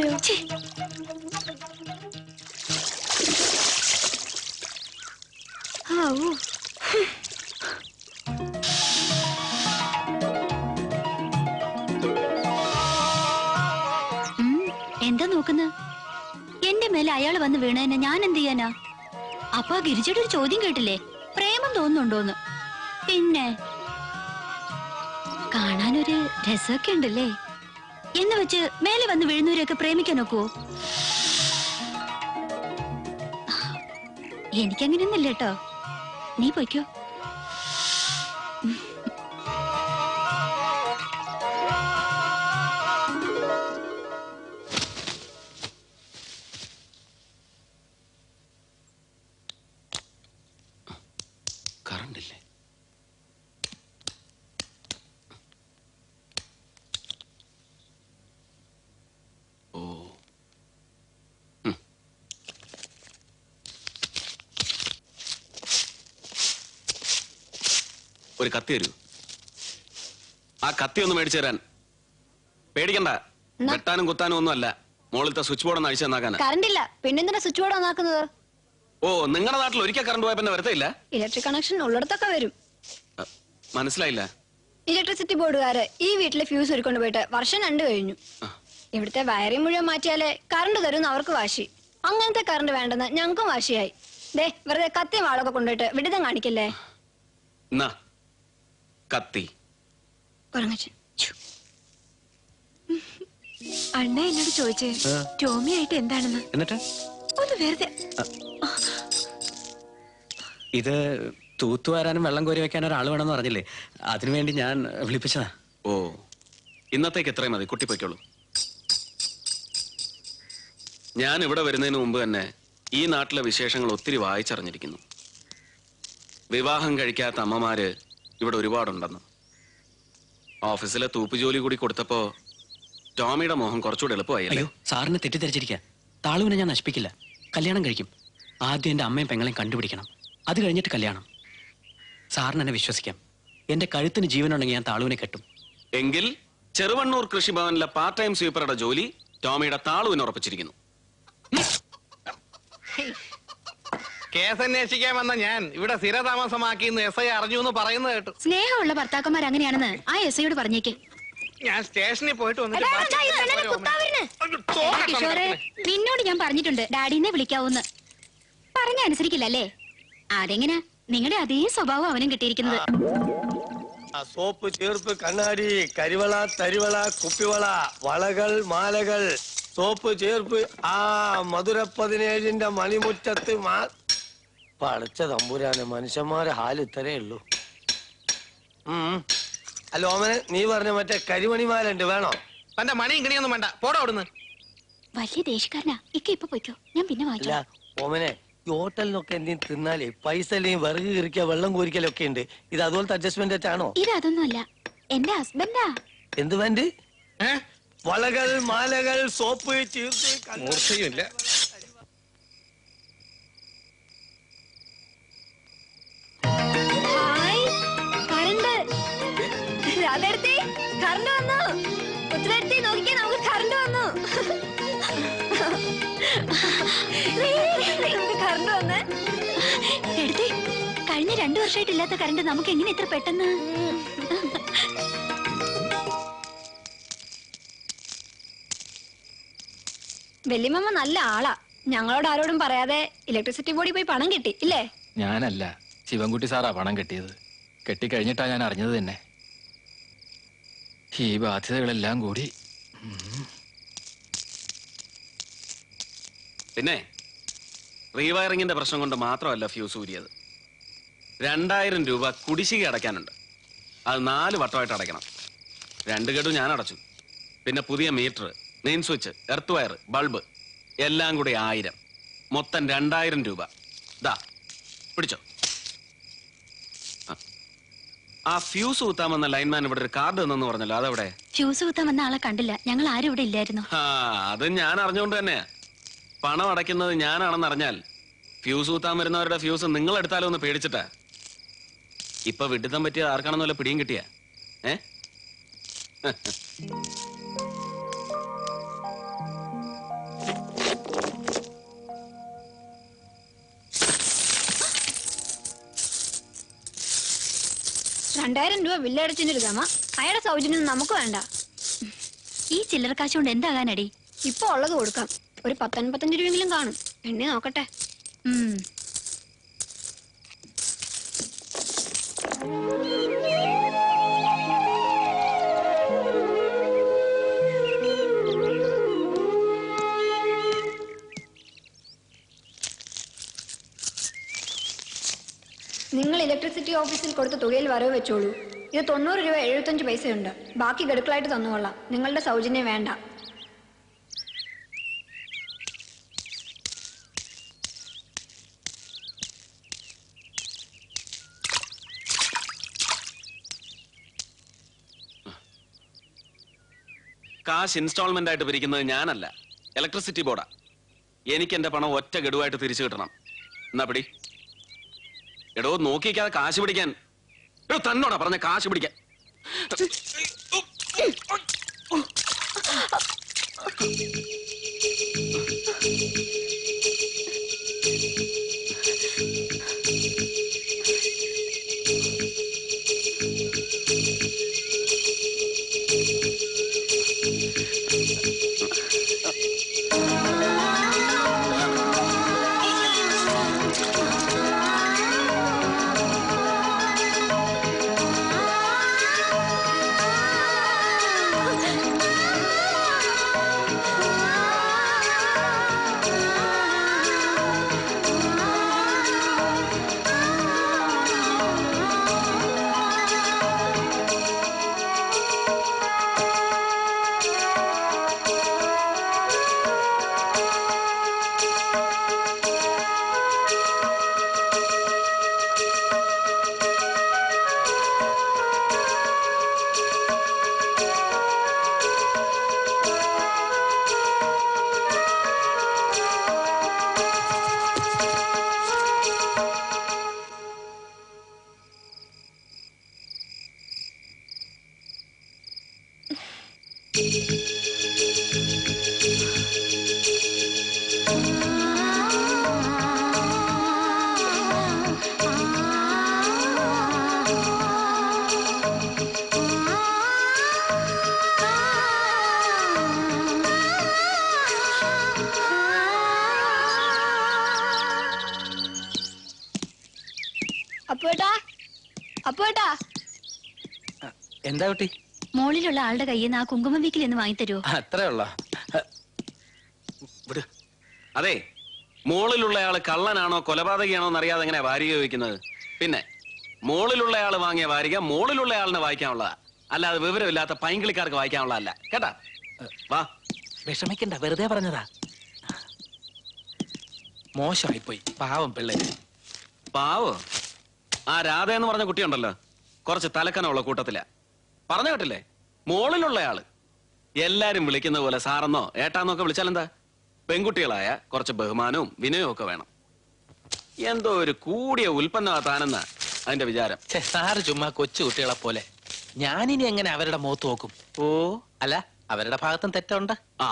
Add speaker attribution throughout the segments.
Speaker 1: പോയോ?
Speaker 2: എന്താ നോക്കുന്ന? എന്റെ മേലെ അയാള് വന്ന് വീണതിനെ ഞാൻ എന്ത് ചെയ്യാനാ? അപ്പൊ ആ ഗിരിജയുടെ ഒരു ചോദ്യം കേട്ടില്ലേ, പ്രേമം തോന്നുന്നുണ്ടോന്ന്? പിന്നെ കാണാനൊരു രസമൊക്കെ ഉണ്ടല്ലേ എന്ന് വെച്ച് മേലെ വന്ന് വീഴുന്നവരെയൊക്കെ പ്രേമിക്കാൻ നോക്കുവോ? എനിക്കങ്ങനെയൊന്നുമില്ല കേട്ടോ. നീ പൊയ്ക്കോ.
Speaker 3: കറണ്ടില്ലേ? ഓ, ഒരു കത്തി തരൂ. ആ കത്തി ഒന്ന് മേടിച്ചു തരാൻ. പേടിക്കണ്ട, വെട്ടാനും കുത്താനും ഒന്നും അല്ല. മോളിലത്തെ സ്വിച്ച് ബോർഡ് ഒന്ന് അഴിച്ചു തന്നാക്കാനാ.
Speaker 1: കറണ്ടില്ല, പിന്നെന്തിനാ സ്വിച്ച് ബോർഡ് ഓണാക്കുന്നത്?
Speaker 3: ഓ, നിങ്ങളുടെ നാട്ടിൽ ഒരിക്കൽ കറണ്ട് പോയ പിന്നെ വരത്തില്ല?
Speaker 1: ഇലക്ട്രിക് കണക്ഷൻ ഉള്ളിടത്തൊക്കെ വരും.
Speaker 3: മനസ്സിലായില്ല.
Speaker 1: ഇലക്ട്രിസിറ്റി ബോർഡുകാര് ഈ വീട്ടിലെ ഫ്യൂസ് ഒരുക്കൊണ്ട് പോയിട്ട് വർഷം 2 കഴിഞ്ഞു. ഇവിടുത്തെ വയറിംഗ് മുഴുവൻ മാറ്റിയാലേ കറണ്ട് തരുന്ന അവർക്ക് വാശി. അങ്ങനത്തെ കറണ്ട് വേണ്ടെന്ന് ഞങ്ങൾക്കും വാശിയായി. ദേ, വെറുതെ കത്തിയും വാളൊക്കെ കൊണ്ടുപോയിട്ട് വിഡിതം കാണിക്കല്ലേ.
Speaker 3: കത്തി
Speaker 1: അണ്ണ എന്നോട് ചോദിച്ചേ ടോമി ആയിട്ട് എന്താണെന്ന്.
Speaker 4: എന്നിട്ട്
Speaker 1: ഒന്ന് വെറുതെ
Speaker 4: ഇത് തൂത്തുവാരാനും വെള്ളം കോരി വെക്കാനും ഒരാൾ വേണമെന്ന് പറഞ്ഞില്ലേ, അതിനുവേണ്ടി ഞാൻ വിളിപ്പിച്ചതാ.
Speaker 3: ഓ, ഇന്നത്തേക്ക് എത്രയും മതി, കുട്ടി പൊയ്ക്കോളൂ. ഞാൻ ഇവിടെ വരുന്നതിന് മുമ്പ് തന്നെ ഈ നാട്ടിലെ വിശേഷങ്ങൾ ഒത്തിരി വായിച്ചറിഞ്ഞിരിക്കുന്നു. വിവാഹം കഴിക്കാത്ത അമ്മമാര് ഇവിടെ ഒരുപാടുണ്ടെന്ന്. ഓഫീസിലെ തൂപ്പ് ജോലി കൂടി കൊടുത്തപ്പോ ടോമിയുടെ മോഹം കുറച്ചുകൂടി എളുപ്പമായി.
Speaker 4: അയ്യോ, സാറിന് തെറ്റിദ്ധരിച്ചിരിക്കുക. താളുവിനെ ഞാൻ നശിപ്പിക്കില്ല. കല്യാണം കഴിക്കും. ആദ്യം എന്റെ അമ്മയും പെങ്ങളെയും കണ്ടുപിടിക്കണം, അത് കഴിഞ്ഞിട്ട് കല്യാണം. സാറിന് എന്നെ വിശ്വസിക്കാം. എന്റെ കഴുത്തിന് ജീവനുണ്ടെങ്കിൽ ഞാൻ താളുവിനെ കെട്ടും.
Speaker 3: എങ്കിൽ ചെറുവണ്ണൂർ കൃഷിഭവനിലെ പാർട്ട് ടൈം സ്വീപ്പറുടെ ജോലി ടോമിയുടെ താളുവിന് ഉറപ്പിച്ചിരിക്കുന്നു.
Speaker 5: കേസ് അന്വേഷിക്കാൻ വന്ന ഞാൻ ഇവിടെ സ്ഥിരതാമസമാക്കി SI അറിഞ്ഞു എന്ന് പറയുന്നത് കേട്ടു.
Speaker 2: സ്നേഹമുള്ള ഭർത്താക്കന്മാർ അങ്ങനെയാണെന്ന് ആ SIയോട് പറഞ്ഞേക്ക്.
Speaker 5: ഞാൻ സ്റ്റേഷനിൽ പോയിട്ട്
Speaker 2: കിഷോറെ, നിന്നോട് ഞാൻ പറഞ്ഞിട്ടുണ്ട് ഡാഡിനെ വിളിക്കാവൂന്ന്. പറഞ്ഞ അനുസരിക്കില്ല അല്ലേ? അതെങ്ങനാ നിങ്ങളുടെ അതേ സ്വഭാവം അവനും കിട്ടിയിരിക്കുന്നത്.
Speaker 6: സോപ്പ്, ചേർപ്പ്, കണ്ണാടി, കരിവള, തരിവള, കുപ്പിവള, വളകൾ, മാലകൾ, സോപ്പ്, ചേർപ്പ്, ആ മധുര 17ന്റെ മണിമുറ്റത്ത് പടച്ച തമ്പുരാനെ, മനുഷ്യന്മാരെ ഹാല് ഇത്രേ ഉള്ളൂ. അല്ല ഓമനെ, നീ പറഞ്ഞ മറ്റേ കരിമണിമാല ഉണ്ട്, വേണോ?
Speaker 5: തന്റെ മണി ഇങ്ങനെയൊന്നും വേണ്ട, പോടാ അവിടുന്ന്.
Speaker 2: വലിയ ദേഷ്യക്കാരനാ. ഇപ്പൊ പൊയ്ക്കോ, ഞാൻ പിന്നെ വായിക്കാം.
Speaker 6: ഓമനെ, ഈ ഹോട്ടലിനൊക്കെ എന്തെങ്കിലും തിന്നാലേ പൈസ അല്ലെങ്കിൽ വിറക് കിറിക്കുക, വെള്ളം കോരിക്കലൊക്കെ ഉണ്ട്. ഇത് അതുപോലത്തെ അഡ്ജസ്റ്റ്മെന്റ് ആണോ?
Speaker 2: ഇത് അതൊന്നുമല്ല, എന്റെ ഹസ്ബൻഡാ.
Speaker 6: എന്ത് വേണ്ട? വളകൾ, മാലകൾ, സോപ്പ്, ചീർത്ത്,
Speaker 5: മൂർച്ചയുമില്ല.
Speaker 1: അതെടുത്തി കറണ്ട് വന്നു. ഉത്തരത്തി നോക്കിക്കാൻ നമുക്ക് കറണ്ട് വന്നു. കറണ്ട് വന്ന്
Speaker 2: എടുത്തേ. കഴിഞ്ഞ 2 വർഷമായിട്ടില്ലാത്ത കറണ്ട് നമുക്ക് എങ്ങനെ ഇത്ര പെട്ടെന്ന്?
Speaker 1: വല്യമ്മ നല്ല ആളാ. ഞങ്ങളോട് ആരോടും പറയാതെ ഇലക്ട്രിസിറ്റി ബോർഡിൽ പോയി പണം കിട്ടി ഇല്ലേ?
Speaker 7: ഞാനല്ല, ശിവൻകുട്ടി സാറാ പണം കെട്ടിയത്. കെട്ടിക്കഴിഞ്ഞിട്ടാ ഞാൻ അറിഞ്ഞത് തന്നെ. ഈ ബാധ്യതകളെല്ലാം കൂടി.
Speaker 3: പിന്നെ റീവയറിങ്ങിന്റെ പ്രശ്നം കൊണ്ട് മാത്രമല്ല ഫ്യൂസ് ഊരിയത്. 2000 രൂപ കുടിശ്ശിക അടയ്ക്കാനുണ്ട്. അത് 4 വട്ടമായിട്ട് അടയ്ക്കണം. 2 ഗഡു ഞാൻ അടച്ചു. പിന്നെ പുതിയ meter, main switch, earth wire, bulb എല്ലാം കൂടി 1000. മൊത്തം 2000 രൂപ. ദാ പിടിച്ചോ. ആ ഫ്യൂസ് കുത്താമെന്ന ലൈൻമാൻ ഇവിടെ ഒരു കാർഡ് തന്നെന്ന് പറഞ്ഞല്ലോ, അതെവിടെ?
Speaker 2: ഫ്യൂസ് കുത്താൻ വന്ന ആളെ കണ്ടില്ല. ഞങ്ങൾ ആരും ഇവിടെ ഇല്ലായിരുന്നു.
Speaker 3: അത് ഞാൻ അറിഞ്ഞുകൊണ്ട് തന്നെ. പണം അടയ്ക്കുന്നത് ഞാനാണെന്ന് അറിഞ്ഞാൽ ഫ്യൂസ് കുത്താൻ വരുന്നവരുടെ ഫ്യൂസ് നിങ്ങൾ എടുത്താലോ എന്ന് പേടിച്ചിട്ടാ. ഇപ്പൊ വിഡിതം പറ്റിയ ആർക്കാണെന്ന് വല്ല പിടിയും കിട്ടിയ?
Speaker 1: 2000 രൂപ ബില്ലടച്ചൊരു ഗമ. അയാളുടെ സൗജന്യം നമുക്ക് വേണ്ട.
Speaker 2: ഈ ചില്ലറ കാശ് കൊണ്ട് എന്താകാനടി?
Speaker 1: ഇപ്പൊ ഉള്ളത് കൊടുക്കാം. ഒരു 10-55 രൂപയെങ്കിലും കാണും. എണ്ണി നോക്കട്ടെ.
Speaker 2: ഉം.
Speaker 1: നിങ്ങൾ ഇലക്ട്രിസിറ്റി ഓഫീസിൽ കൊടുത്ത തുകയിൽ വരവ് വെച്ചോളൂ. ഇത് 90 രൂപ 75 പൈസയുണ്ട്. ബാക്കി ഗഡുക്കളായിട്ട് തന്നുകൊള്ളാം. നിങ്ങളുടെ സൗജന്യം വേണ്ട.
Speaker 3: കാശ് ഇൻസ്റ്റാൾമെന്റ് ആയിട്ട് പിരിക്കുന്നത് ഞാനല്ല, ഇലക്ട്രിസിറ്റി ബോർഡാ. എനിക്ക് എന്റെ പണം ഒറ്റ ഗഡുവായിട്ട് തിരിച്ചു കിട്ടണം. എന്നാ പിടി. എടോ നോക്കിക്കാതെ കാശ് പിടിക്കാൻ. എടോ തന്നോടാ പറഞ്ഞ കാശ് പിടിക്കാൻ.
Speaker 1: അപ്പോട്ടാ
Speaker 6: എന്താ കുട്ടി?
Speaker 2: മോളിലുള്ള ആളുടെ കയ്യിൽ നിന്ന് ആ കുങ്കുമം വീക്കിൽ എന്ന് വാങ്ങിത്തരുമോ?
Speaker 6: അത്രേ ഉള്ള.
Speaker 3: അതെ, മോളിലുള്ളയാള് കള്ളനാണോ കൊലപാതകയാണോ എന്നറിയാതെ എങ്ങനെയാ വാരിക വയ്ക്കുന്നത്? പിന്നെ മോളിലുള്ളയാള് വാങ്ങിയ വാരിക മോളിലുള്ളയാളിനെ വായിക്കാനുള്ളതാ, അല്ലാതെ വിവരമില്ലാത്ത പൈങ്കിളിക്കാർക്ക് വായിക്കാനുള്ളതല്ല. കേട്ടാ? വാ.
Speaker 6: വിഷമിക്കണ്ട, വെറുതെ പറഞ്ഞതാ. മോശമായിപ്പോയി, പാവം പിള്ളേര്.
Speaker 3: പാവോ? ആ രാധ എന്ന് പറഞ്ഞ കുട്ടിയുണ്ടല്ലോ, കുറച്ച് തലക്കനമുള്ള കൂട്ടത്തില. പറഞ്ഞു കേട്ടില്ലേ? മോളിലുള്ളയാള്. എല്ലാരും വിളിക്കുന്ന പോലെ സാറെന്നോ ഏട്ടാന്നോ ഒക്കെ വിളിച്ചാലെന്താ? പെൺകുട്ടികളായ കുറച്ച് ബഹുമാനവും വിനയവും ഒക്കെ വേണം. എന്തോ ഒരു കൂടിയ ഉൽപ്പന്നമാ താനെന്ന അതിന്റെ വിചാരം.
Speaker 6: സാറ് ചുമ്മാ കൊച്ചു കുട്ടികളെ പോലെ. ഞാനിനി എങ്ങനെ അവരുടെ മുഖത്ത് നോക്കും?
Speaker 3: ഓ,
Speaker 6: അല്ല, അവരുടെ ഭാഗത്തും തെറ്റുണ്ട്.
Speaker 3: ആ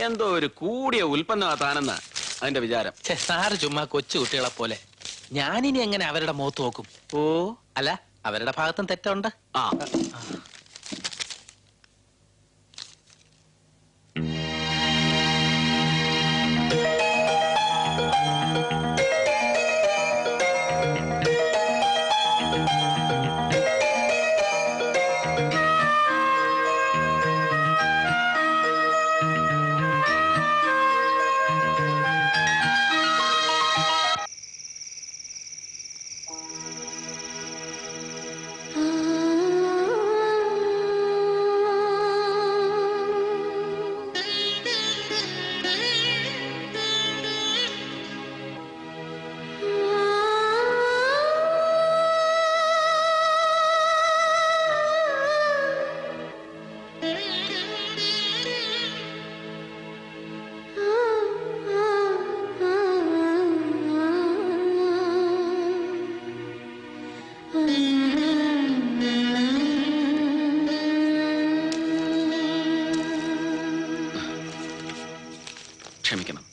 Speaker 3: എന്തോ ഒരു കൂടിയ ഉൽപ്പന്നമാ താനെന്ന അതിന്റെ വിചാരം.
Speaker 6: സാറ് ചുമ്മാ കൊച്ചു കുട്ടികളെ പോലെ. ഞാനിനി എങ്ങനെ അവരുടെ മുഖത്ത് നോക്കും?
Speaker 3: ഓ,
Speaker 6: അല്ല, അവരുടെ ഭാഗത്തും തെറ്റുണ്ട്.
Speaker 3: ആ ക്ഷമിക്കണം.